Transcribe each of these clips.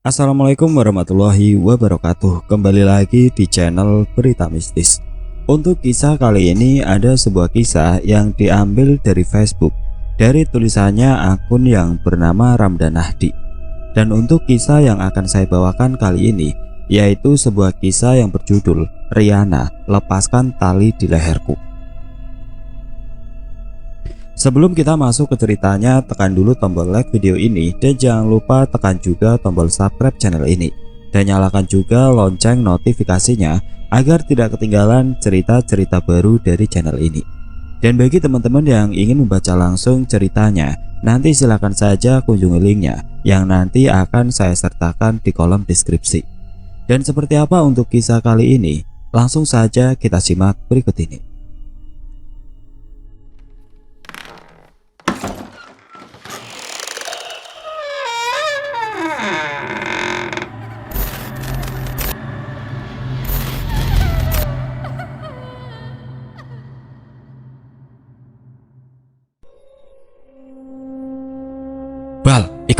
Assalamualaikum warahmatullahi wabarakatuh. Kembali lagi di channel Berita Mistis. Untuk kisah kali ini ada sebuah kisah yang diambil dari Facebook, dari tulisannya akun yang bernama Ramdan Nahdi. Dan untuk kisah yang akan saya bawakan kali ini yaitu sebuah kisah yang berjudul Riana, Lepaskan Tali di Leherku. Sebelum kita masuk ke ceritanya, tekan dulu tombol like video ini dan jangan lupa tekan juga tombol subscribe channel ini dan nyalakan juga lonceng notifikasinya agar tidak ketinggalan cerita-cerita baru dari channel ini. Dan bagi teman-teman yang ingin membaca langsung ceritanya, nanti silahkan saja kunjungi linknya yang nanti akan saya sertakan di kolom deskripsi. Dan seperti apa untuk kisah kali ini? Langsung saja kita simak berikut ini.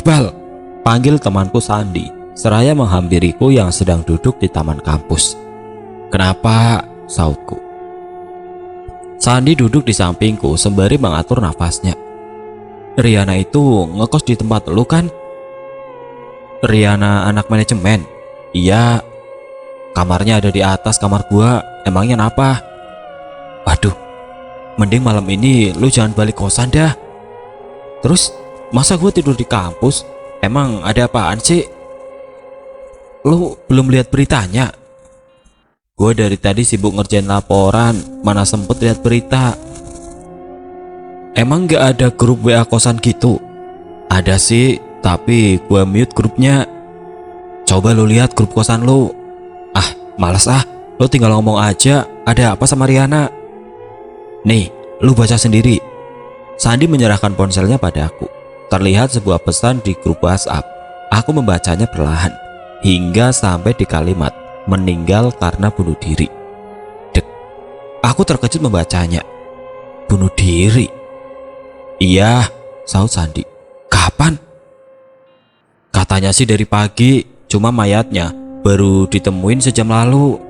Iqbal, panggil temanku Sandi, seraya menghampiriku yang sedang duduk di taman kampus. Kenapa? Sautku. Sandi duduk di sampingku sembari mengatur nafasnya. Riana itu ngekos di tempat lu kan? Riana anak manajemen? Iya, kamarnya ada di atas kamar gua, emangnya kenapa? Waduh, mending malam ini lu jangan balik kosan dah. Terus masa gue tidur di kampus? Emang ada apaan sih? Lu belum lihat beritanya? Gue dari tadi sibuk ngerjain laporan, mana sempet lihat berita. Emang gak ada grup WA kosan gitu? Ada sih, tapi gue mute grupnya. Coba lu lihat grup kosan lu. Ah, males ah, lu tinggal ngomong aja ada apa sama Riana. Nih, lu baca sendiri. Sandi menyerahkan ponselnya padaku. Terlihat sebuah pesan di grup WhatsApp. Aku membacanya perlahan hingga sampai di kalimat meninggal karena bunuh diri. Dek, aku terkejut membacanya. Bunuh diri? Iya, saut Sandi. Kapan? Katanya sih dari pagi, cuma mayatnya baru ditemuin sejam lalu.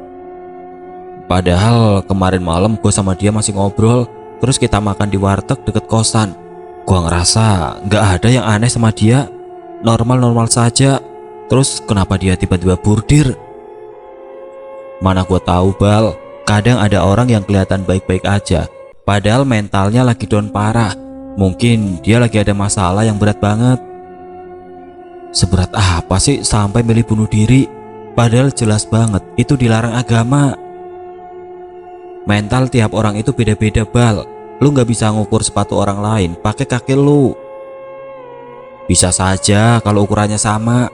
Padahal kemarin malam gue sama dia masih ngobrol, terus kita makan di warteg deket kosan. Gua ngerasa nggak ada yang aneh sama dia, normal-normal saja. Terus kenapa dia tiba-tiba burdir? Mana gua tahu Bal, kadang ada orang yang kelihatan baik-baik aja, padahal mentalnya lagi down parah. Mungkin dia lagi ada masalah yang berat banget. Seberat apa sih sampai milih bunuh diri? Padahal jelas banget itu dilarang agama. Mental tiap orang itu beda-beda Bal. Lu gak bisa ngukur sepatu orang lain pakai kaki lu. Bisa saja kalau ukurannya sama.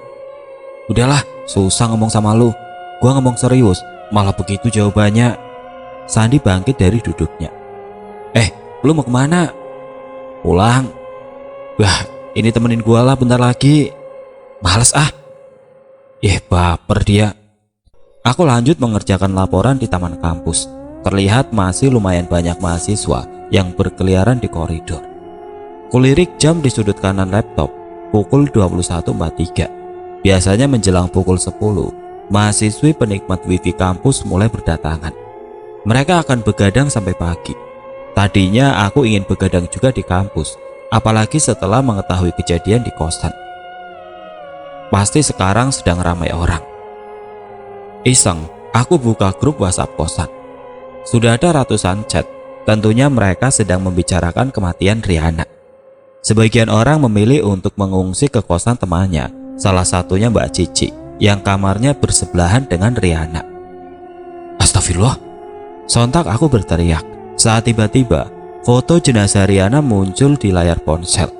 Udahlah, susah ngomong sama lu. Gua ngomong serius, malah begitu jawabannya. Sandi bangkit dari duduknya. Lu mau kemana? Pulang. Wah, ini temenin gua lah bentar lagi. Males ah. Baper dia. Aku lanjut mengerjakan laporan di taman kampus. Terlihat masih lumayan banyak mahasiswa yang berkeliaran di koridor. Kulirik jam di sudut kanan laptop, pukul 21.43. Biasanya menjelang pukul 10, mahasiswi penikmat wifi kampus mulai berdatangan. Mereka akan begadang sampai pagi. Tadinya aku ingin begadang juga di kampus, apalagi setelah mengetahui kejadian di kosan. Pasti sekarang sedang ramai orang. Iseng, aku buka grup WhatsApp kosan. Sudah ada ratusan chat. Tentunya mereka sedang membicarakan kematian Riana. Sebagian orang memilih untuk mengungsi ke kosan temannya, salah satunya Mbak Cici, yang kamarnya bersebelahan dengan Riana. Astagfirullah, sontak aku berteriak saat tiba-tiba foto jenazah Riana muncul di layar ponsel.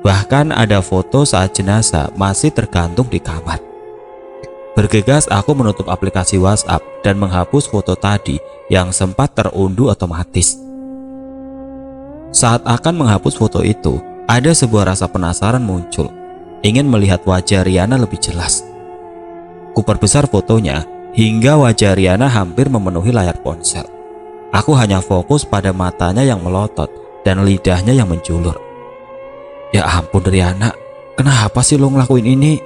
Bahkan ada foto saat jenazah masih tergantung di kamar. Bergegas aku menutup aplikasi WhatsApp dan menghapus foto tadi yang sempat terunduh otomatis. Saat akan menghapus foto itu, ada sebuah rasa penasaran muncul, ingin melihat wajah Riana lebih jelas. Kuperbesar fotonya hingga wajah Riana hampir memenuhi layar ponsel. Aku hanya fokus pada matanya yang melotot dan lidahnya yang menjulur. Ya ampun Riana, kenapa sih lo ngelakuin ini?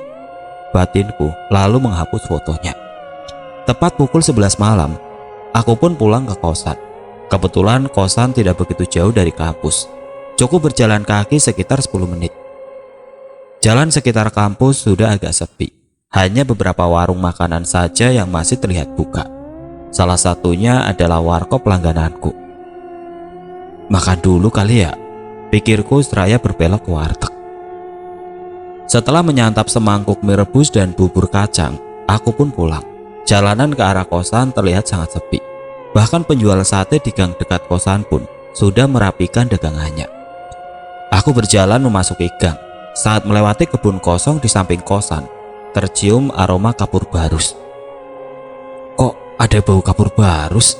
batinku lalu menghapus fotonya. Tepat pukul 11 malam, aku pun pulang ke kosan. Kebetulan kosan tidak begitu jauh dari kampus. Cukup berjalan kaki sekitar 10 menit. Jalan sekitar kampus sudah agak sepi. Hanya beberapa warung makanan saja yang masih terlihat buka. Salah satunya adalah warkop langgananku. Makan dulu kali ya, pikirku seraya berbelok ke warteg. Setelah menyantap semangkuk mie rebus dan bubur kacang, aku pun pulang. Jalanan ke arah kosan terlihat sangat sepi. Bahkan penjual sate di gang dekat kosan pun sudah merapikan dagangannya. Aku berjalan memasuki gang. Saat melewati kebun kosong di samping kosan, tercium aroma kapur barus. Kok ada bau kapur barus?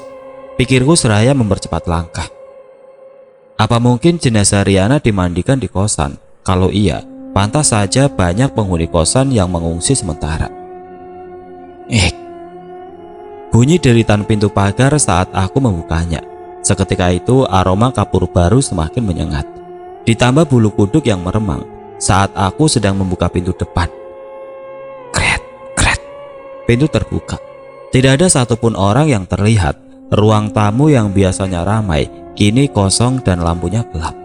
Pikirku seraya mempercepat langkah. Apa mungkin jenazah Riana dimandikan di kosan? Kalau iya, pantas saja banyak penghuni kosan yang mengungsi sementara. Bunyi deritan pintu pagar saat aku membukanya. Seketika itu aroma kapur barus semakin menyengat. Ditambah bulu kuduk yang meremang saat aku sedang membuka pintu depan. Kret, kret. Pintu terbuka. Tidak ada satupun orang yang terlihat. Ruang tamu yang biasanya ramai kini kosong dan lampunya gelap.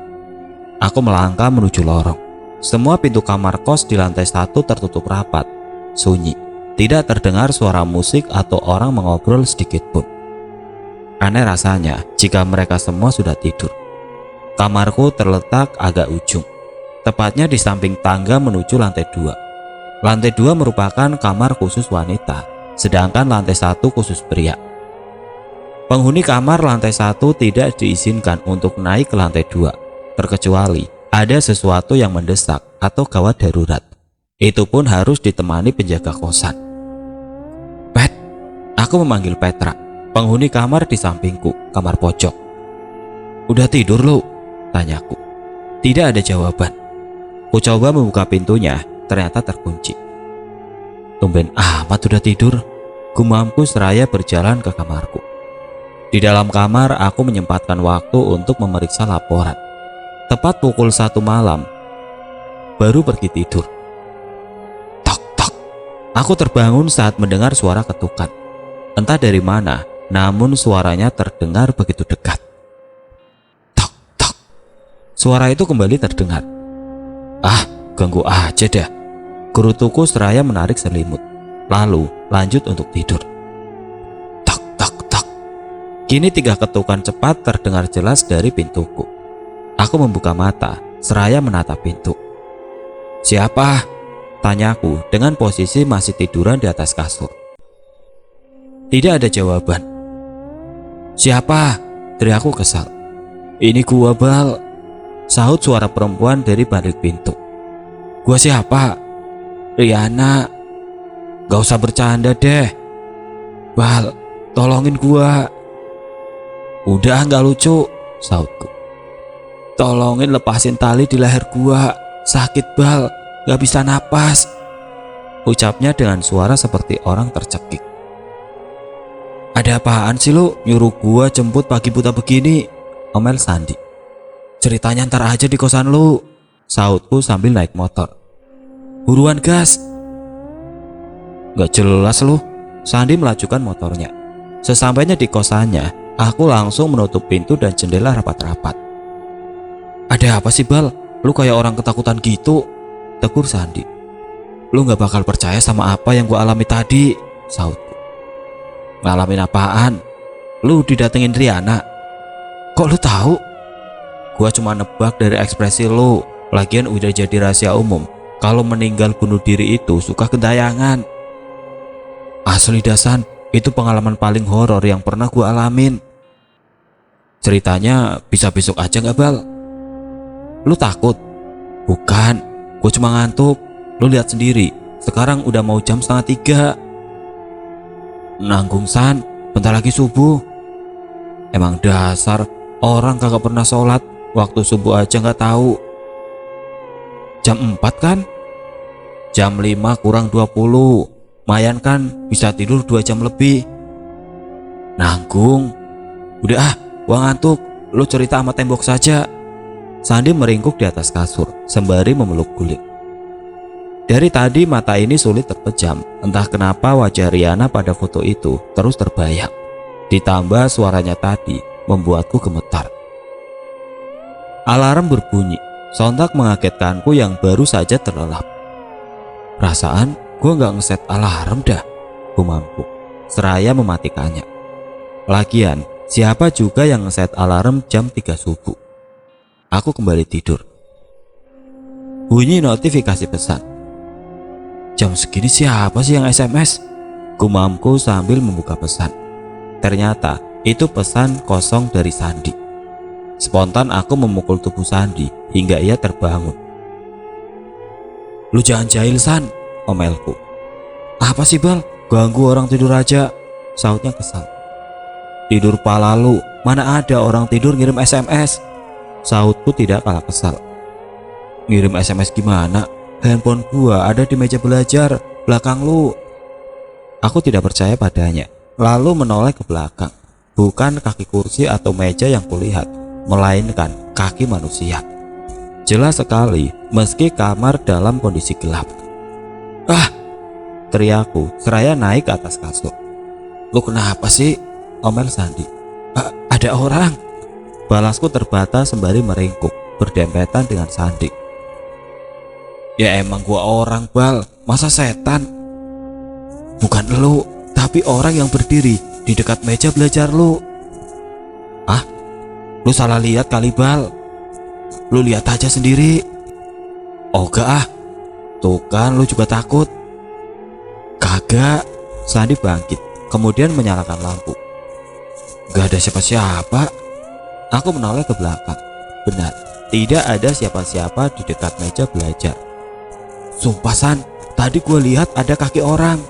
Aku melangkah menuju lorong. Semua pintu kamar kos di lantai 1 tertutup rapat, sunyi. Tidak terdengar suara musik atau orang mengobrol sedikit pun. Aneh rasanya jika mereka semua sudah tidur. Kamarku terletak agak ujung, tepatnya di samping tangga menuju lantai 2. Lantai 2 merupakan kamar khusus wanita, sedangkan lantai 1 khusus pria. Penghuni kamar lantai 1 tidak diizinkan untuk naik ke lantai 2, terkecuali ada sesuatu yang mendesak atau gawat darurat. Itu pun harus ditemani penjaga kosan. Pet, aku memanggil Petra, penghuni kamar di sampingku, kamar pojok. Udah tidur lo? Tanyaku. Tidak ada jawaban. Ku coba membuka pintunya, ternyata terkunci. Tumben amat udah tidur, gumamku seraya berjalan ke kamarku. Di dalam kamar aku menyempatkan waktu untuk memeriksa laporan. Tepat pukul 1 malam, baru pergi tidur. Tok tok. Aku terbangun saat mendengar suara ketukan. Entah dari mana, namun suaranya terdengar begitu dekat. Tok tok. Suara itu kembali terdengar. Ah, ganggu aja dah. Gerutuku seraya menarik selimut, lalu lanjut untuk tidur. Tok tok tok. Kini 3 ketukan cepat terdengar jelas dari pintuku. Aku membuka mata, seraya menatap pintu. Siapa? Tanyaku dengan posisi masih tiduran di atas kasur. Tidak ada jawaban. Siapa? Teriakku kesal. Ini gua, Bal. Sahut suara perempuan dari balik pintu. Gua siapa? Riana. Gak usah bercanda deh. Bal, tolongin gua. Udah gak lucu, sahutku. Tolongin lepasin tali di leher gua. Sakit, Bal, gak bisa napas. Ucapnya dengan suara seperti orang tercekik. Ada apaan sih lu nyuruh gua jemput pagi buta begini? Omel Sandi. Ceritanya ntar aja di kosan lu, sahutku sambil naik motor. Buruan gas. Gak jelas lu. Sandi melajukan motornya. Sesampainya di kosannya, aku langsung menutup pintu dan jendela rapat-rapat. Ada apa sih, Bal? Lu kayak orang ketakutan gitu, tegur Sandi. Lu gak bakal percaya sama apa yang gua alami tadi, sahutku. Ngalamin apaan? Lu didatengin Riana. Kok lu tahu? Gua cuma nebak dari ekspresi lu. Lagian udah jadi rahasia umum kalau meninggal bunuh diri itu suka gentayangan. Asli Dasan, itu pengalaman paling horor yang pernah gua alamin. Ceritanya bisa besok aja gak, Bal? Lu takut? Bukan, gue cuma ngantuk. Lu lihat sendiri, sekarang udah mau jam 2:30. Nanggung San, bentar lagi subuh. Emang dasar orang kagak pernah sholat, waktu subuh aja nggak tahu. Jam 4 kan? Jam 5 kurang 20. Mayan kan, bisa tidur 2 jam lebih. Nanggung. Udah ah, gua ngantuk. Lu cerita sama tembok saja. Sandi meringkuk di atas kasur sembari memeluk guling. Dari tadi mata ini sulit terpejam. Entah kenapa wajah Riana pada foto itu terus terbayang. Ditambah suaranya tadi membuatku gemetar. Alarm berbunyi, sontak mengagetkanku yang baru saja terlelap. Perasaan gue gak ngeset alarm dah, gumamku seraya mematikannya. Lagian siapa juga yang ngeset alarm jam 3 subuh. Aku kembali tidur. Bunyi notifikasi pesan. Jam segini siapa sih yang SMS? Gumamku sambil membuka pesan. Ternyata itu pesan kosong dari Sandi. Spontan aku memukul tubuh Sandi hingga ia terbangun. Lu jangan jahil San, omelku. Apa sih Bal? Ganggu orang tidur aja, sautnya kesal. Tidur pala lu, mana ada orang tidur ngirim SMS? Sautku tidak kalah kesal. Ngirim SMS gimana? Handphone gua ada di meja belajar belakang lu. Aku tidak percaya padanya, lalu menoleh ke belakang. Bukan kaki kursi atau meja yang kulihat, melainkan kaki manusia. Jelas sekali meski kamar dalam kondisi gelap. Ah! Teriakku seraya naik ke atas kasur. Lu kenapa sih? Omel Sandi. Ada orang. Balasku terbatas sembari meringkuk berdempetan dengan Sandi. Ya emang gua orang Bal, masa setan? Bukan lu, tapi orang yang berdiri di dekat meja belajar lu. Ah, lu salah lihat kali Bal. Lu lihat aja sendiri. Oh gak ah, tuh kan lu juga takut. Kagak. Sandi bangkit, kemudian menyalakan lampu. Gak ada siapa-siapa. Aku menoleh ke belakang. Benar, tidak ada siapa-siapa di dekat meja belajar. Sumpah San, tadi gue lihat ada kaki orang.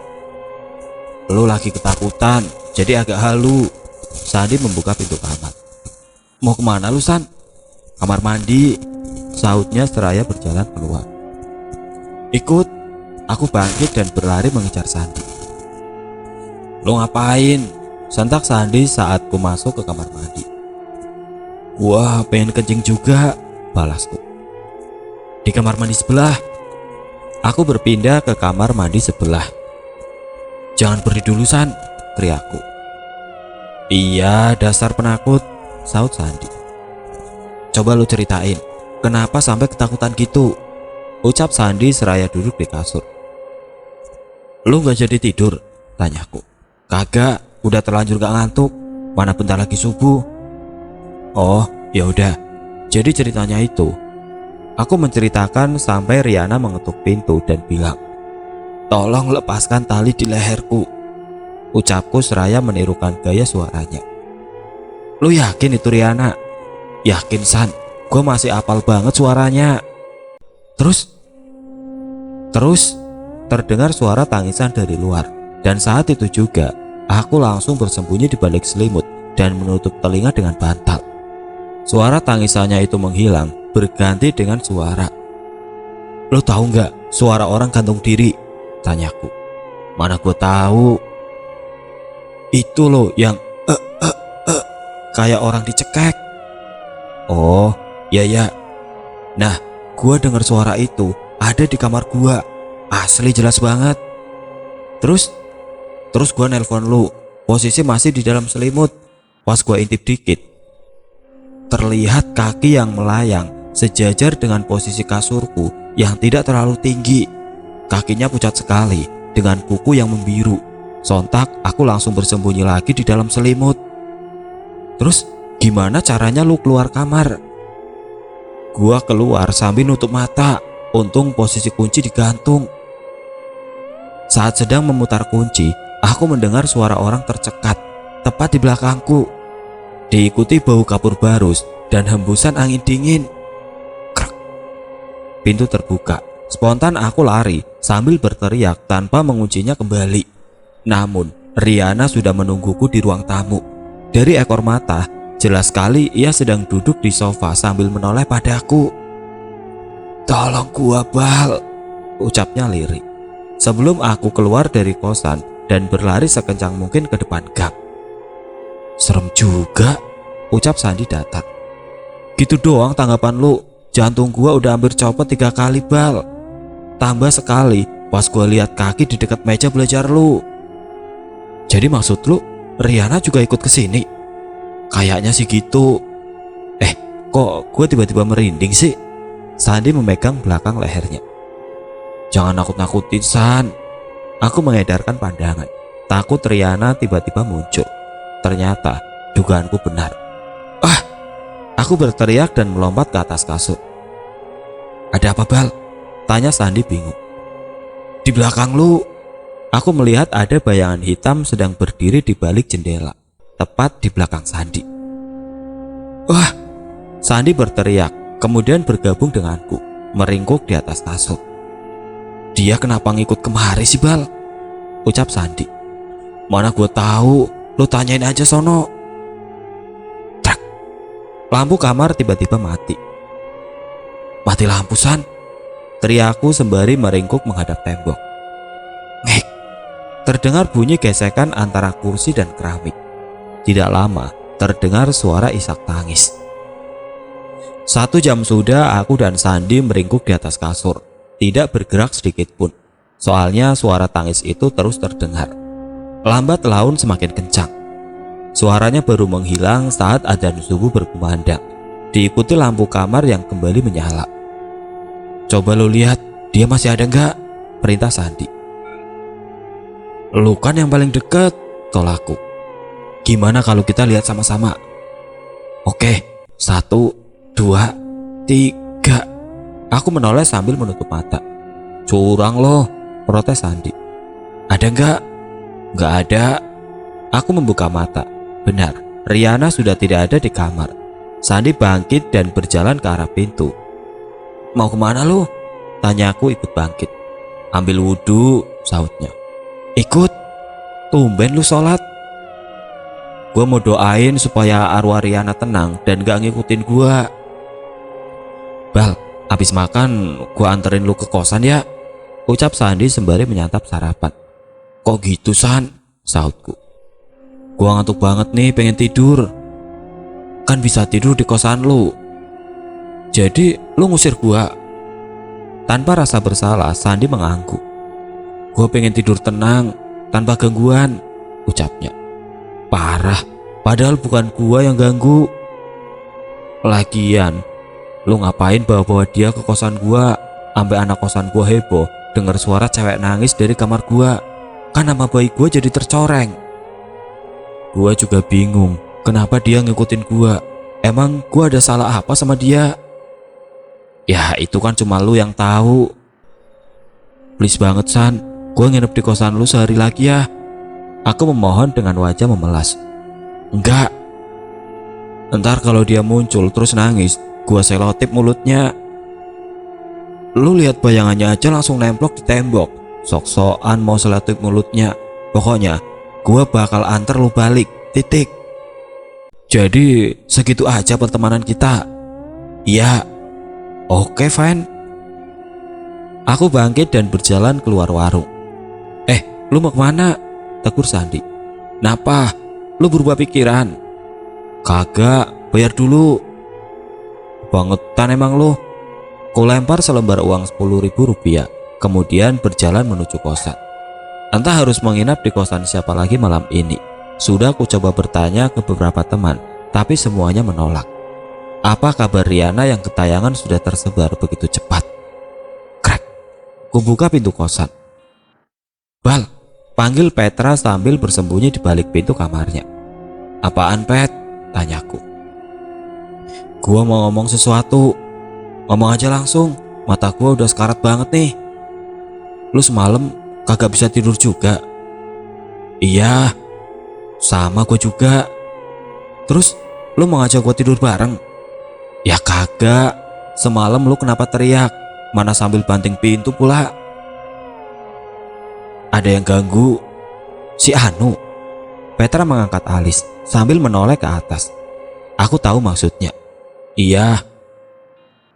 Lu lagi ketakutan, jadi agak halu. Sandi membuka pintu kamar. Mau kemana lu San? Kamar mandi, sautnya seraya berjalan keluar. Ikut. Aku bangkit dan berlari mengejar Sandi. Lu ngapain? Sentak Sandi saat ku masuk ke kamar mandi. Wah, pengen kencing juga, balasku. Di kamar mandi sebelah. Aku berpindah ke kamar mandi sebelah. Jangan pergi dulu San, teriakku. Iya, dasar penakut, saut Sandi. Coba lu ceritain, kenapa sampai ketakutan gitu? Ucap Sandi seraya duduk di kasur. Lu gak jadi tidur? Tanyaku. Kagak, udah terlanjur gak ngantuk. Mana bentar lagi subuh. Oh, ya udah. Jadi ceritanya itu. Aku menceritakan sampai Riana mengetuk pintu dan bilang, tolong lepaskan tali di leherku. Ucapku seraya menirukan gaya suaranya. Lu yakin itu Riana? Yakin San, gue masih apal banget suaranya. Terus terdengar suara tangisan dari luar. Dan saat itu juga aku langsung bersembunyi di balik selimut dan menutup telinga dengan bantal. Suara tangisannya itu menghilang, berganti dengan suara. Lo tahu nggak suara orang gantung diri? Tanyaku. Mana gue tahu. Itu lo yang kayak orang dicekek. Oh, ya. Nah, gue dengar suara itu ada di kamar gue. Asli jelas banget. Terus gue nelpon lu. Posisi masih di dalam selimut. Pas gue intip dikit, terlihat kaki yang melayang sejajar dengan posisi kasurku yang tidak terlalu tinggi. Kakinya pucat sekali dengan kuku yang membiru. Sontak aku langsung bersembunyi lagi di dalam selimut. Terus gimana caranya lu keluar kamar? Gua keluar sambil nutup mata. Untung posisi kunci digantung. Saat sedang memutar kunci, aku mendengar suara orang tercekat tepat di belakangku. Diikuti bau kapur barus dan hembusan angin dingin. Krek. Pintu terbuka. Spontan aku lari sambil berteriak tanpa menguncinya kembali. Namun Riana sudah menungguku di ruang tamu. Dari ekor mata, jelas sekali ia sedang duduk di sofa sambil menoleh padaku. Tolong gua Bal, ucapnya lirik. Sebelum aku keluar dari kosan dan berlari sekencang mungkin ke depan gang. Serem juga, ucap Sandi datar. Gitu doang tanggapan lu? Jantung gua udah hampir copot 3 kali Bal. Tambah sekali pas gue lihat kaki di dekat meja belajar lu. Jadi maksud lu Riana juga ikut ke sini? Kayaknya sih gitu. Kok gue tiba-tiba merinding sih? Sandi memegang belakang lehernya. Jangan nakut-nakutin, San. Aku mengedarkan pandangan. Takut Riana tiba-tiba muncul. Ternyata dugaanku benar. Ah! Aku berteriak dan melompat ke atas kasur. Ada apa, Bal? Tanya Sandi bingung. Di belakang lu. Aku melihat ada bayangan hitam sedang berdiri di balik jendela, tepat di belakang Sandi. Wah! Sandi berteriak, kemudian bergabung denganku, meringkuk di atas kasur. Dia kenapa ngikut kemari sih, Bal? Ucap Sandi. Mana gue tahu, lu tanyain aja sono. Trak. Lampu kamar tiba-tiba mati. Mati lampu, San. Teriakku sembari meringkuk menghadap tembok. Ngek. Terdengar bunyi gesekan antara kursi dan keramik. Tidak lama, terdengar suara isak tangis. 1 jam sudah aku dan Sandi meringkuk di atas kasur, tidak bergerak sedikit pun. Soalnya suara tangis itu terus terdengar. Lambat laun semakin kencang. Suaranya baru menghilang saat adzan subuh berkumandang, diikuti lampu kamar yang kembali menyala. Coba lu lihat, dia masih ada nggak? Perintah Sandi. Lu kan yang paling deket, tolakku. Gimana kalau kita lihat sama-sama? Oke, 1, 2, 3. Aku menoleh sambil menutup mata. Curang loh, protes Sandi. Ada nggak? Nggak ada. Aku membuka mata. Benar, Riana sudah tidak ada di kamar. Sandi bangkit dan berjalan ke arah pintu. Mau kemana lu? Tanyaku ikut bangkit. Ambil wudhu, sahutnya. Ikut? Tumben lu sholat. Gue mau doain supaya arwah Riana tenang dan gak ngikutin gue. Bal, abis makan gue anterin lu ke kosan ya, ucap Sandi sembari menyantap sarapan. Kok gitu, San? Sahutku. Gue ngantuk banget nih, pengen tidur. Kan bisa tidur di kosan lu. Jadi lu ngusir gue? Tanpa rasa bersalah, Sandi mengangguk. Gue pengen tidur tenang, tanpa gangguan, ucapnya. Parah, padahal bukan gue yang ganggu. Lagian, lu ngapain bawa-bawa dia ke kosan gua? Sampai anak kosan gua heboh dengar suara cewek nangis dari kamar gua. Kan nama baik gua jadi tercoreng. Gua juga bingung, kenapa dia ngikutin gua? Emang gua ada salah apa sama dia? Ya itu kan cuma lu yang tahu. Please banget, San, gua nginep di kosan lu sehari lagi ya. Aku memohon dengan wajah memelas. Enggak. Ntar kalau dia muncul terus nangis, gua selotip mulutnya. Lu lihat bayangannya aja langsung nemplok di tembok. Sok-sokan mau selotip mulutnya. Pokoknya gua bakal antar lu balik. Titik. Jadi segitu aja pertemanan kita. Iya. Oke, fine. Aku bangkit dan berjalan keluar warung. Lu mau kemana? Tegur Sandi. Napa? Lu berubah pikiran? Kagak, bayar dulu. Bangetan emang lu. Ku lempar selembar uang Rp10.000, kemudian berjalan menuju kosan. Entah harus menginap di kosan siapa lagi malam ini. Sudah ku coba bertanya ke beberapa teman, tapi semuanya menolak. Apa kabar Riana yang ketayangan sudah tersebar begitu cepat? Krek. Ku buka pintu kosan. Bal, panggil Petra sambil bersembunyi di balik pintu kamarnya. Apaan, Pet? Tanyaku. Gua mau ngomong sesuatu. Ngomong aja langsung, mata gua udah sekarat banget nih. Lu semalam kagak bisa tidur juga? Iya, sama gua juga. Terus lu mau ngajak gua tidur bareng? Ya kagak, semalam lu kenapa teriak? Mana sambil banting pintu pula. Ada yang ganggu? Si Anu. Petra mengangkat alis sambil menoleh ke atas. Aku tahu maksudnya. Iya.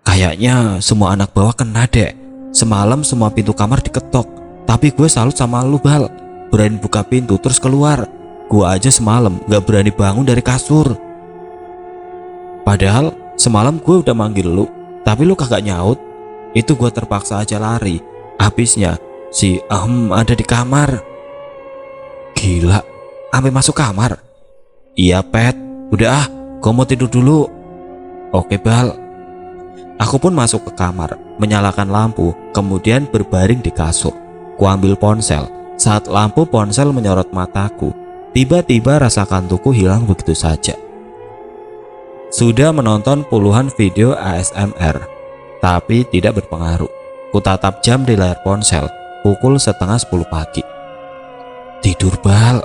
Kayaknya semua anak bawah kena deh. Semalam semua pintu kamar diketok. Tapi gue salut sama lu, Bal. Berani buka pintu terus keluar. Gue aja semalam gak berani bangun dari kasur. Padahal semalam gue udah manggil lu, tapi lu kagak nyaut. Itu gue terpaksa aja lari. Habisnya si ada di kamar. Gila, sampai masuk kamar? Iya Pet, udah gua mau tidur dulu. Oke Bal. Aku pun masuk ke kamar, menyalakan lampu, kemudian berbaring di kasur. Ku ambil ponsel. Saat lampu ponsel menyorot mataku, tiba-tiba rasa kantukku hilang begitu saja. Sudah menonton puluhan video ASMR, tapi tidak berpengaruh. Ku tatap jam di layar ponsel, pukul setengah 10 pagi. Tidur Bal,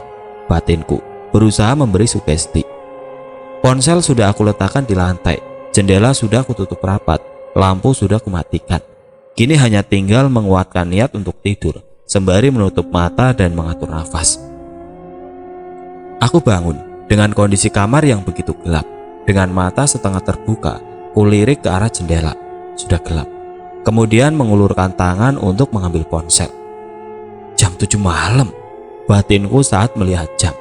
batinku berusaha memberi sugesti. Ponsel sudah aku letakkan di lantai, jendela sudah aku tutup rapat, lampu sudah kumatikan. Kini hanya tinggal menguatkan niat untuk tidur, sembari menutup mata dan mengatur nafas. Aku bangun dengan kondisi kamar yang begitu gelap. Dengan mata setengah terbuka, kulirik ke arah jendela. Sudah gelap. Kemudian mengulurkan tangan untuk mengambil ponsel. Jam 7 malam, batinku saat melihat jam.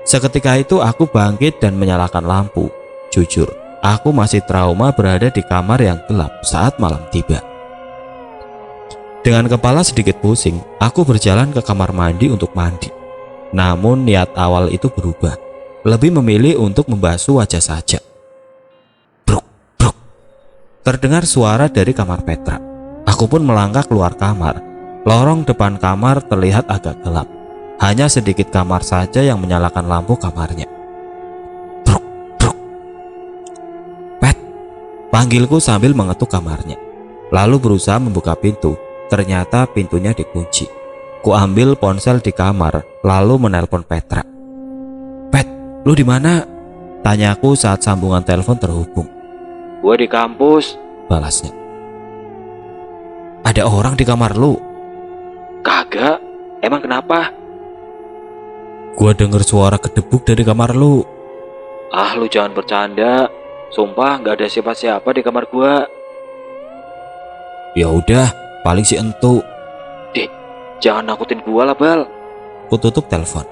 Seketika itu aku bangkit dan menyalakan lampu. Jujur, aku masih trauma berada di kamar yang gelap saat malam tiba. Dengan kepala sedikit pusing, aku berjalan ke kamar mandi untuk mandi. Namun niat awal itu berubah. Lebih memilih untuk membasuh wajah saja. Bruk, bruk. Terdengar suara dari kamar Petra. Aku pun melangkah keluar kamar. Lorong depan kamar terlihat agak gelap. Hanya sedikit kamar saja yang menyalakan lampu kamarnya. Bruk, bruk. Pet, panggilku sambil mengetuk kamarnya. Lalu berusaha membuka pintu. Ternyata pintunya dikunci. Ku ambil ponsel di kamar, lalu menelpon Petra. Pet, lu di mana? Tanyaku saat sambungan telepon terhubung. Gua di kampus, balasnya. Ada orang di kamar lu? Kagak, emang kenapa? Gua denger suara gedebuk dari kamar lu. Ah, lu jangan bercanda. Sumpah nggak ada siapa-siapa di kamar gua. Ya udah, paling si entu. Jangan nakutin gua lah, Bal. Ku tutup telepon.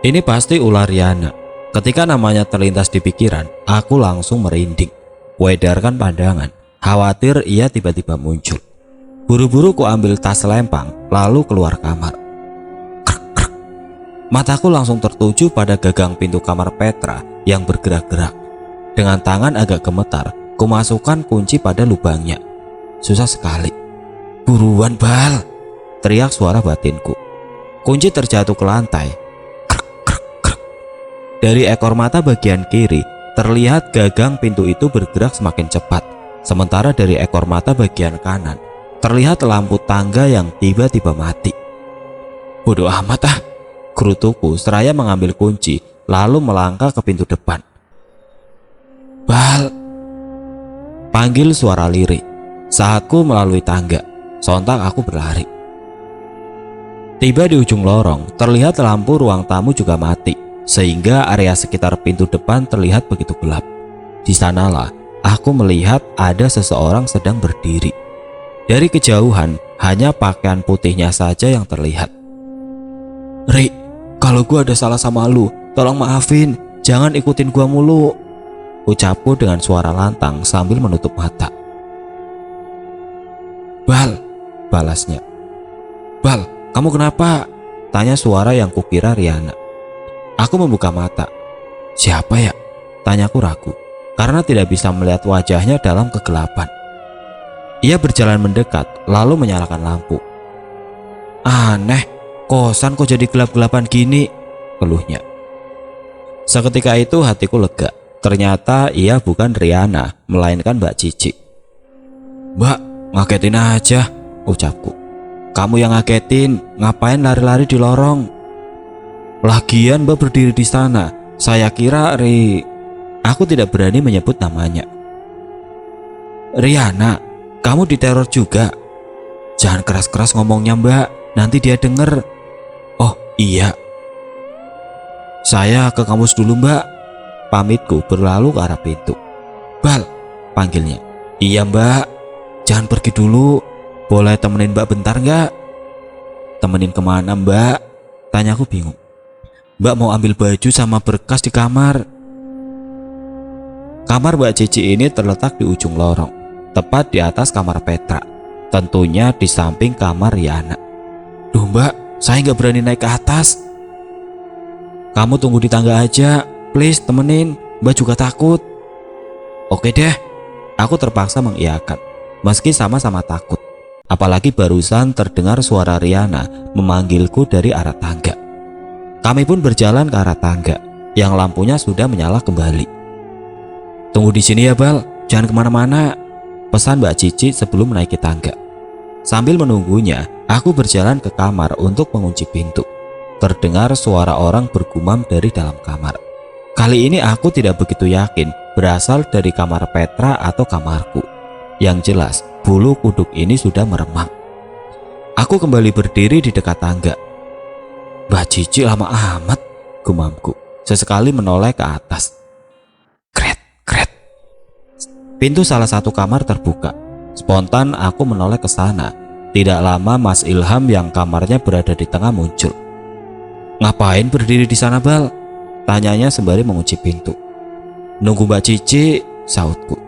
Ini pasti ulah Riana. Ketika namanya terlintas di pikiran, aku langsung merinding. Kuedarkan pandangan, khawatir ia tiba-tiba muncul. Buru-buru ku ambil tas lempang, lalu keluar kamar. Krek, krek. Mataku langsung tertuju pada gagang pintu kamar Petra yang bergerak-gerak. Dengan tangan agak gemetar, ku masukkan kunci pada lubangnya. Susah sekali. Buruan Bal, teriak suara batinku. Kunci terjatuh ke lantai. Krek, krek, krek. Dari ekor mata bagian kiri, terlihat gagang pintu itu bergerak semakin cepat. Sementara dari ekor mata bagian kanan, terlihat lampu tangga yang tiba-tiba mati. Bodoh amat ah, gerutuku seraya mengambil kunci, lalu melangkah ke pintu depan. Bal, panggil suara lirik. Saat ku melalui tangga, sontak aku berlari. Tiba di ujung lorong, terlihat lampu ruang tamu juga mati, sehingga area sekitar pintu depan terlihat begitu gelap. Di sanalah aku melihat ada seseorang sedang berdiri. Dari kejauhan, hanya pakaian putihnya saja yang terlihat. Ri, kalau gua ada salah sama lu, tolong maafin, jangan ikutin gua mulu, ucapku dengan suara lantang sambil menutup mata. Bal, balasnya. Bal, kamu kenapa? Tanya suara yang kukira Riana. Aku membuka mata. Siapa ya? Tanyaku ragu, karena tidak bisa melihat wajahnya dalam kegelapan. Ia berjalan mendekat, lalu menyalakan lampu. Aneh, kosan kok jadi gelap-gelapan gini, keluhnya. Seketika itu hatiku lega. Ternyata ia bukan Riana, melainkan Mbak Cici. Mbak, ngagetin aja, ucapku. Kamu yang ngagetin, ngapain lari-lari di lorong? Lagian Mbak berdiri di sana, saya kira Aku tidak berani menyebut namanya. Riana, kamu diteror juga? Jangan keras-keras ngomongnya Mbak, nanti dia denger. Oh iya. Saya ke kampus dulu Mbak. Pamitku berlalu ke arah pintu. Bal, panggilnya. Iya Mbak, jangan pergi dulu. Boleh temenin Mbak bentar nggak? Temenin kemana Mbak? Tanyaku bingung. Mbak mau ambil baju sama berkas di kamar. Kamar Mbak Cici ini terletak di ujung lorong, tepat di atas kamar Petra. tentunya di samping kamar Riana. Duh Mbak, saya nggak berani naik ke atas. Kamu tunggu di tangga aja, please temenin, Mbak juga takut. Oke deh, aku terpaksa mengiyakan, meski sama-sama takut. Apalagi barusan terdengar suara Riana memanggilku dari arah tangga. Kami pun berjalan ke arah tangga, yang lampunya sudah menyala kembali. Tunggu di sini ya Bal, jangan kemana-mana, pesan Mbak Cici sebelum menaiki tangga. Sambil menunggunya, aku berjalan ke kamar untuk mengunci pintu. Terdengar suara orang bergumam dari dalam kamar. Kali ini aku tidak begitu yakin berasal dari kamar Petra atau kamarku. Yang jelas, bulu kuduk ini sudah meremang. Aku kembali berdiri di dekat tangga. Mbak Cici lama amat, gumamku. Sesekali menoleh ke atas. Kret, kret. Pintu salah satu kamar terbuka. Spontan aku menoleh ke sana. Tidak lama Mas Ilham yang kamarnya berada di tengah muncul. Ngapain berdiri di sana Bal? Tanyanya sembari mengunci pintu. Nunggu Mbak Cici, sautku.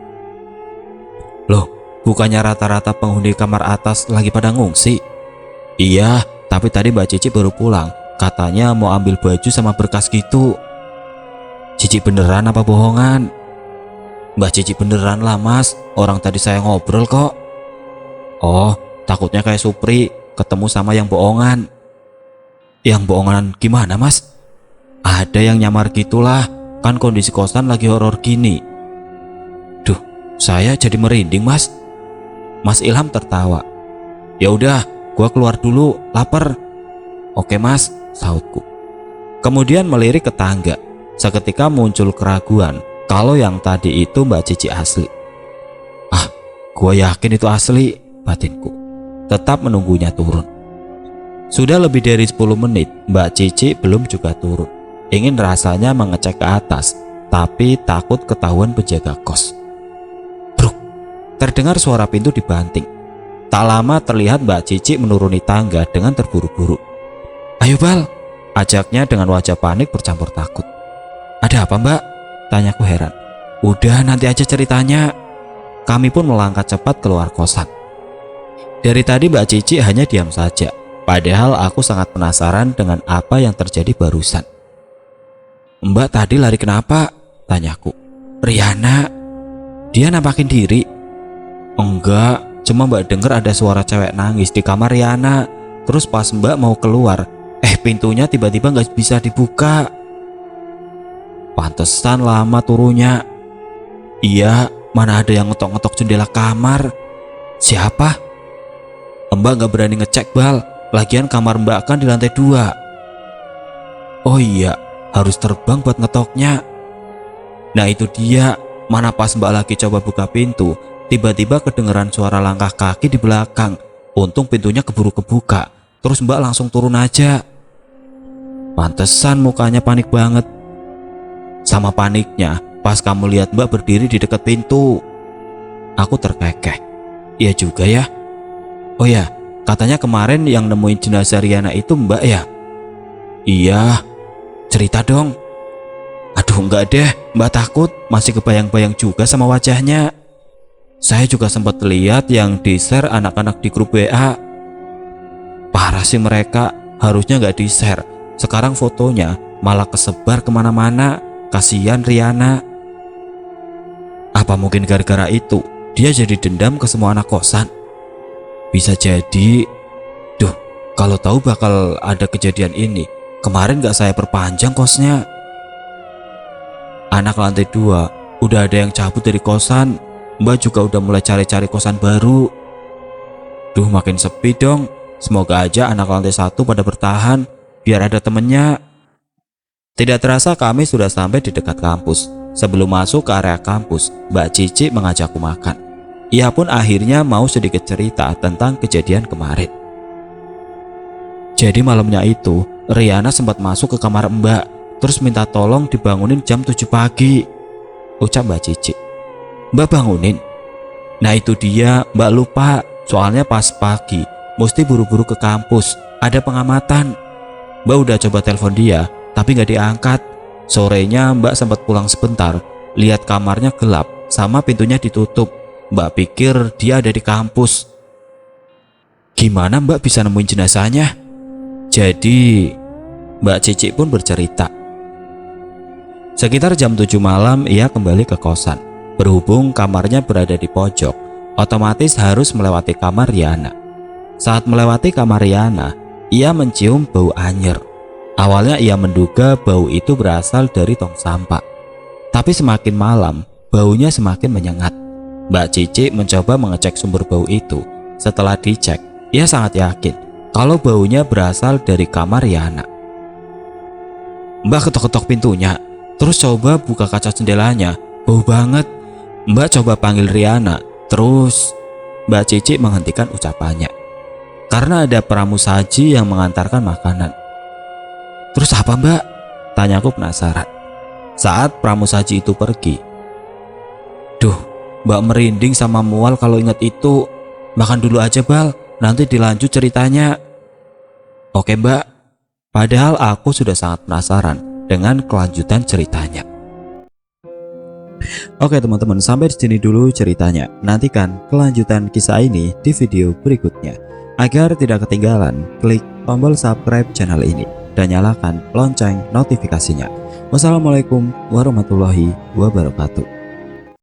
Loh, bukannya rata-rata penghuni kamar atas lagi pada ngungsi? Iya, tapi tadi Mbak Cici baru pulang. Katanya mau ambil baju sama berkas gitu. Cici beneran apa bohongan? Mbak Cici beneran lah Mas, orang tadi saya ngobrol kok. Oh, takutnya kayak Supri ketemu sama yang bohongan. Yang bohongan gimana Mas? Ada yang nyamar gitulah, kan kondisi kosan lagi horor gini. Duh, saya jadi merinding Mas. Mas Ilham tertawa. Ya udah, gua keluar dulu, lapar. Oke Mas, sautku. Kemudian melirik ke tangga. Seketika muncul keraguan kalau yang tadi itu Mbak Cici asli. Ah, gua yakin itu asli, batinku. Tetap menunggunya turun. Sudah lebih dari 10 menit Mbak Cici belum juga turun. Ingin rasanya mengecek ke atas, tapi takut ketahuan penjaga kos. Bruk, terdengar suara pintu dibanting. Tak lama terlihat Mbak Cici menuruni tangga dengan terburu-buru. Ayo Bal, ajaknya dengan wajah panik bercampur takut. Ada apa Mbak? Tanyaku heran. Udah nanti aja ceritanya. Kami pun melangkah cepat keluar kosan. Dari tadi Mbak Cici hanya diam saja. Padahal aku sangat penasaran dengan apa yang terjadi barusan. Mbak tadi lari kenapa? Tanyaku. Riana. Dia nampakin diri. Enggak, cuma Mbak dengar ada suara cewek nangis di kamar Riana. Terus pas Mbak mau keluar, pintunya tiba-tiba gak bisa dibuka. Pantesan lama turunnya. Iya, mana ada yang ngetok-ngetok jendela kamar. Siapa? Mbak gak berani ngecek Bal. Lagian kamar Mbak kan di lantai 2. Oh iya, harus terbang buat ngetoknya. Nah itu dia, mana pas Mbak lagi coba buka pintu, tiba-tiba kedengeran suara langkah kaki di belakang. Untung pintunya keburu kebuka, terus Mbak langsung turun aja. Pantesan mukanya panik banget. Sama paniknya pas kamu lihat Mbak berdiri di dekat pintu. Aku terkekeh. Iya juga ya. Oh ya, katanya kemarin yang nemuin jenazah Riana itu Mbak ya? Iya, cerita dong. Aduh enggak deh, Mbak takut, masih kebayang-bayang juga sama wajahnya. Saya juga sempat lihat yang di-share anak-anak di grup WA. Parah sih mereka, harusnya nggak di-share. Sekarang fotonya malah kesebar kemana-mana. Kasihan Riana. Apa mungkin gara-gara itu dia jadi dendam ke semua anak kosan? Bisa jadi. Duh, kalau tahu bakal ada kejadian ini, kemarin gak saya perpanjang kosnya. Anak lantai 2 udah ada yang cabut dari kosan. Mbak juga udah mulai cari-cari kosan baru. Duh, makin sepi dong. Semoga aja anak lantai 1 pada bertahan, biar ada temennya. Tidak terasa kami sudah sampai di dekat kampus. Sebelum masuk ke area kampus, Mbak Cici mengajakku makan. Ia pun akhirnya mau sedikit cerita tentang kejadian kemarin. Jadi malamnya itu, Riana sempat masuk ke kamar Mbak, terus minta tolong dibangunin jam 7 pagi. Ucap Mbak Cici. Mbak bangunin? Nah itu dia, Mbak lupa. Soalnya pas pagi, mesti buru-buru ke kampus, ada pengamatan. Mbak udah coba telepon dia, tapi gak diangkat. Sorenya Mbak sempat pulang sebentar, lihat kamarnya gelap sama pintunya ditutup. Mbak pikir dia ada di kampus. Gimana Mbak bisa nemuin jenazahnya? Jadi Mbak Cici pun bercerita. Sekitar jam 7 malam ia kembali ke kosan. Berhubung kamarnya berada di pojok, otomatis harus melewati kamar Riana. Saat melewati kamar Riana, ia mencium bau anyer. Awalnya ia menduga bau itu berasal dari tong sampah. Tapi semakin malam, baunya semakin menyengat. Mbak Cici mencoba mengecek sumber bau itu. Setelah dicek, ia sangat yakin kalau baunya berasal dari kamar Riana. Mbak ketok-ketok pintunya, terus coba buka kaca jendelanya. Bau banget. Mbak coba panggil Riana, terus Mbak Cici menghentikan ucapannya karena ada pramusaji yang mengantarkan makanan. Terus apa Mbak? Tanyaku penasaran. Saat pramusaji itu pergi, duh, Mbak merinding sama mual kalau ingat itu. Makan dulu aja Bal, nanti dilanjut ceritanya. Oke Mbak. Padahal aku sudah sangat penasaran dengan kelanjutan ceritanya. Oke teman-teman, sampai di sini dulu ceritanya. Nantikan kelanjutan kisah ini di video berikutnya. Agar tidak ketinggalan, klik tombol subscribe channel ini dan nyalakan lonceng notifikasinya. Wassalamualaikum warahmatullahi wabarakatuh.